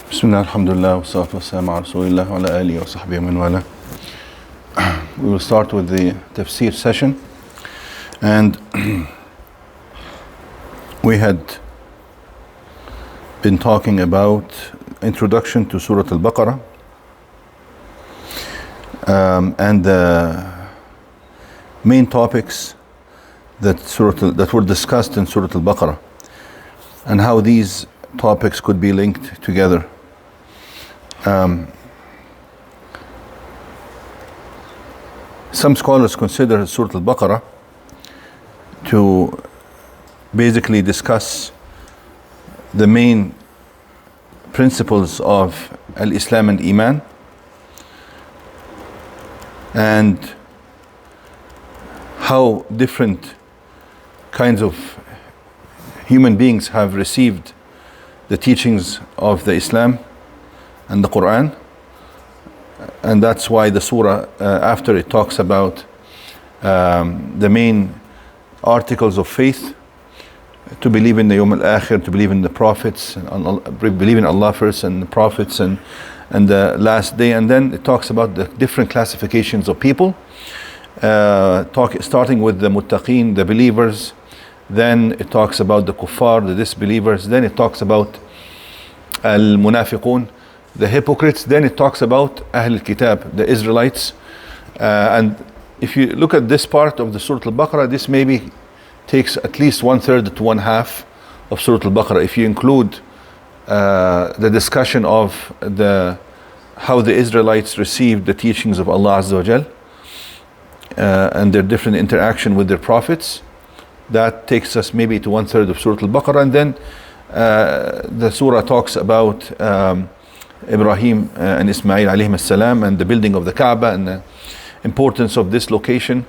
Bismillah, alhamdulillah, wa salatu wa salam ala rasulillah wa ala alihi wa sahbihi man wala. We will start with the tafsir session, and we had been talking about introduction to Surah Al-Baqarah and the main topics that were discussed in Surah Al-Baqarah and how these topics could be linked together. Some scholars consider Surah Al-Baqarah to basically discuss the main principles of Al-Islam and Iman, and how different kinds of human beings have received the teachings of the Islam and the Quran. And that's why the surah after it talks about the main articles of faith, to believe in the Yawm al-Akhir, to believe in the prophets, believe in Allah first and the prophets and the last day. And then it talks about the different classifications of people, starting with the muttaqeen, the believers. Then it talks about the kuffar, the disbelievers. Then it talks about al-munafiqun, the hypocrites. Then it talks about Ahl al-Kitab, the Israelites. And if you look at this part of the Surah Al-Baqarah, this maybe takes at least 1/3 to 1/2 of Surah Al-Baqarah. If you include the discussion of how the Israelites received the teachings of Allah Azza wa Jal and their different interaction with their prophets, that takes us maybe to 1/3 of Surah Al-Baqarah. And then the surah talks about Ibrahim and Ismail alayhim salam and the building of the Kaaba and the importance of this location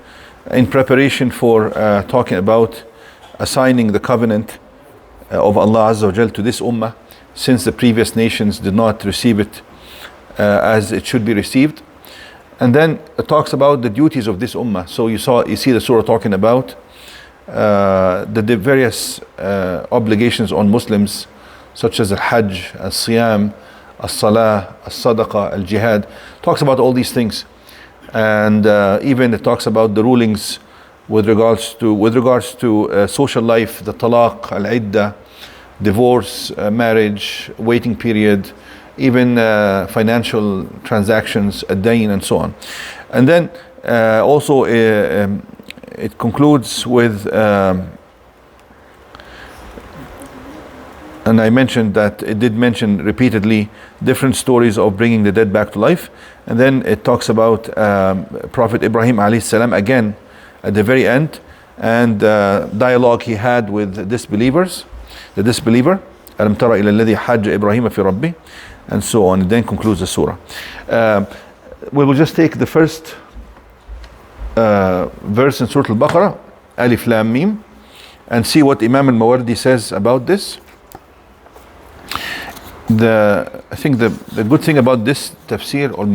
in preparation for talking about assigning the covenant of Allah Azza wa Jal to this ummah, since the previous nations did not receive it as it should be received. And then it talks about the duties of this ummah. So you see the surah talking about the various obligations on Muslims, such as al-Hajj, al-Siyam, al-Salah, al-Sadaqah, al-Jihad. Talks about all these things, and even it talks about the rulings with regards to social life, the talaq, al-iddah, divorce, marriage, waiting period, even financial transactions, ad-dayn, and so on. And then also it concludes with, and I mentioned that it did mention repeatedly different stories of bringing the dead back to life. And then it talks about Prophet Ibrahim alayhi salam again at the very end, and dialogue he had with the disbeliever, Alam tara ila alladhi hajja Ibrahim fi rabbi, and so on. And then concludes the surah. We will just take the first verse in Surah Al-Baqarah, Alif Lam Mim, and see what Imam al-Mawardi says about this. I think the good thing about this tafsir of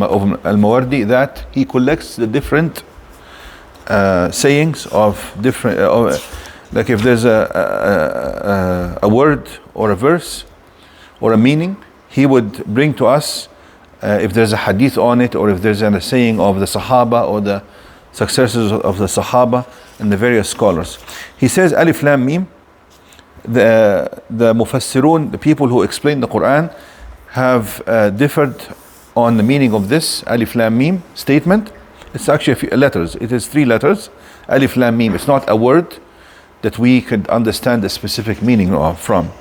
al-Mawardi, that he collects the different sayings of different, like if there's a word or a verse or a meaning, he would bring to us if there's a hadith on it, or if there's a saying of the Sahaba or the successors of the Sahaba and the various scholars. He says Alif Lam Mim. The Mufassirun, the people who explain the Quran, have differed on the meaning of this Alif Lam Mim statement. It's actually a few letters. It is 3 letters. Alif Lam Mim. It's not a word that we could understand the specific meaning from.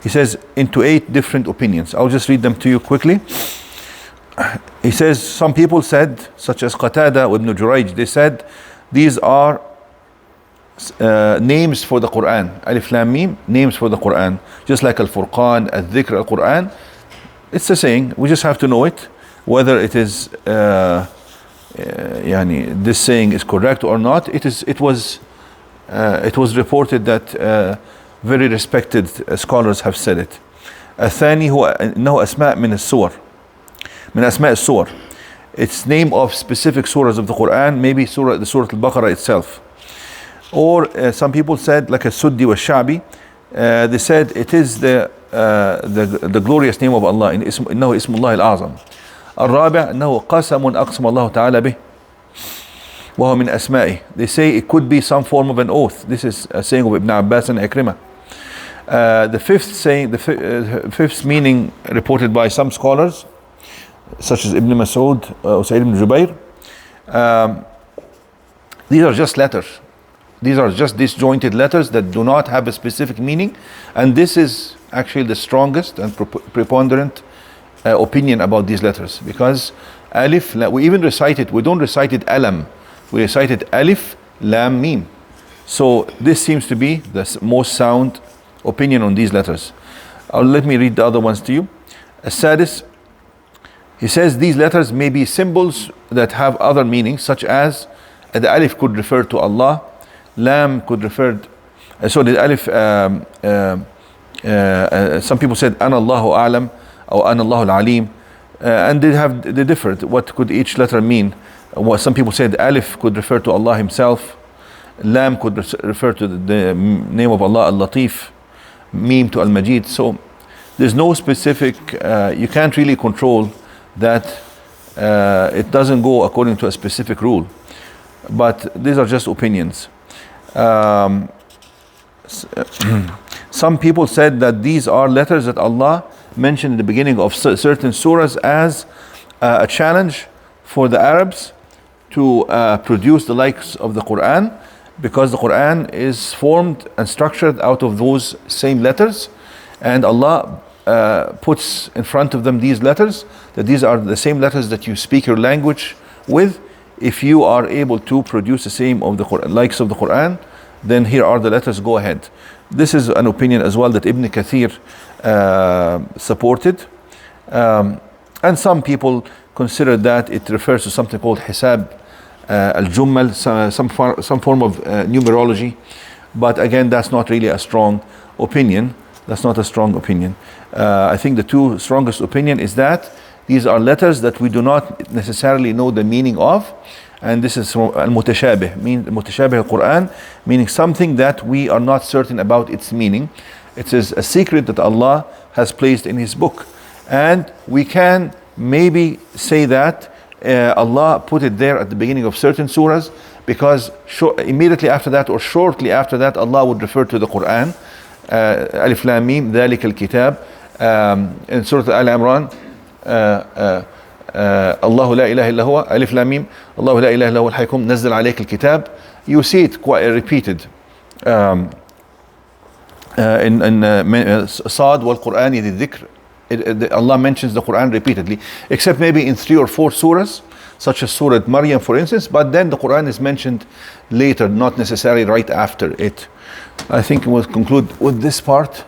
He says into 8 different opinions. I'll just read them to you quickly. He says some people said, such as Qatada or Ibn Jurayj, they said these are names for the Quran. Alif Lam Mim, names for the Quran, just like Al-Furqan, Al-Dhikr, Al-Quran. It's a saying. We just have to know it, whether it is this saying is correct or not. It was reported that very respected scholars have said it. الثاني هو إنه أسماء من السور من أسماء السور. It's name of specific surahs of the Quran, maybe the Surah Al-Baqarah itself. Or some people said, like a Suddi wa Sha'bi, they said it is the the glorious name of Allah. إنه اسم الله الأعظم. الرابع أنه قسم أقسم الله تعالى به وهو من أسمائه. They say it could be some form of an oath. This is a saying of Ibn Abbas and Ikrimah. The fifth meaning reported by some scholars, such as Ibn Mas'ud, Usayd ibn Jubair, these are just letters. These are just disjointed letters that do not have a specific meaning, and this is actually the strongest and preponderant opinion about these letters, because alif, we even recite it, we don't recite it alam, we recite it alif, lam, mim. So this seems to be the most sound opinion on these letters. Let me read the other ones to you. As-sadis, he says these letters may be symbols that have other meanings, such as the alif could refer to Allah, lam could refer so the alif, some people said ana Allahu a'lam or ana Allahu al-alim, and they differed what could each letter mean. Some people said alif could refer to Allah himself, lam could refer to the name of Allah al-latif, mim to al-majid. So there's no specific, you can't really control that. It doesn't go according to a specific rule, but these are just opinions. Some people said that these are letters that Allah mentioned in the beginning of certain surahs as a challenge for the Arabs to produce the likes of the Quran, because the Quran is formed and structured out of those same letters, and Allah puts in front of them these letters, that these are the same letters that you speak your language with. If you are able to produce the same of the Quran, likes of the Quran, then here are the letters, go ahead. This is an opinion as well that Ibn Kathir supported, and some people consider that it refers to something called Hisab al-Jummal, some form of numerology, but again that's not really a strong opinion. That's not a strong opinion. I think the two strongest opinion is that these are letters that we do not necessarily know the meaning of, and this is al-mutashabih, mutashabih al-Quran, meaning something that we are not certain about its meaning. It is a secret that Allah has placed in His book, and we can maybe say that Allah put it there at the beginning of certain surahs, because immediately after that or shortly after that Allah would refer to the Quran, alif lam mim ذلك الكتاب, in Surah Al-Imran, الله لا إله إلا هو ألف لام ميم الله لا إله إلا هو الحي القيوم نزل عليك الكتاب. You see it quite repeated in صاد والقرآن ذي الذكر. Allah mentions the Quran repeatedly, except maybe in 3 or 4 surahs, such as Surah Maryam for instance, but then the Quran is mentioned later, not necessarily right after it. I think we'll conclude with this part.